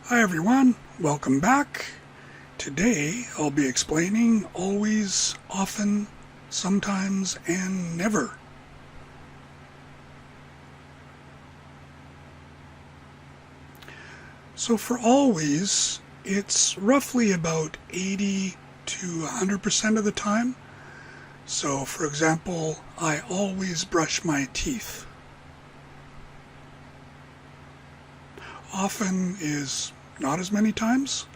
Hi everyone, welcome back. Today I'll be explaining always, often, sometimes, and never. So for always, it's roughly about 80 to 100% of the time. So for example, I always brush my teeth. Often is not as many times,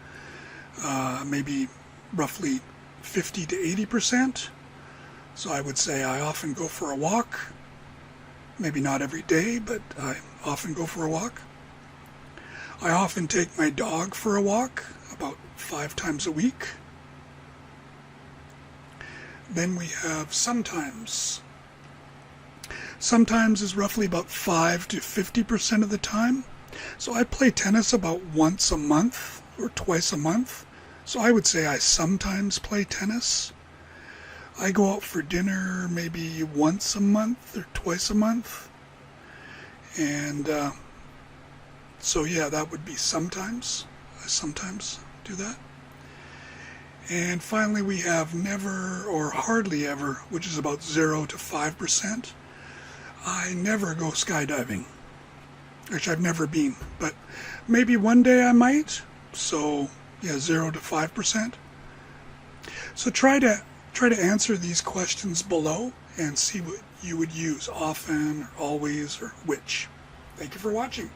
maybe roughly 50 to 80%. So I would say I often go for a walk, maybe not every day, but I often go for a walk. I often take my dog for a walk, about 5 times a week. Then we have sometimes. Sometimes is roughly about 5 to 50% of the time. So I play tennis about once a month or twice a month. So I would say I sometimes play tennis. I go out for dinner maybe once a month or twice a month. And so yeah, that would be sometimes. I sometimes do that. And finally we have never or hardly ever, which is about 0 to 5%. I never go skydiving. Actually, I've never been, but maybe one day I might. So yeah, 0 to 5%. So try to answer these questions below and see what you would use, often, or always, or which. Thank you for watching.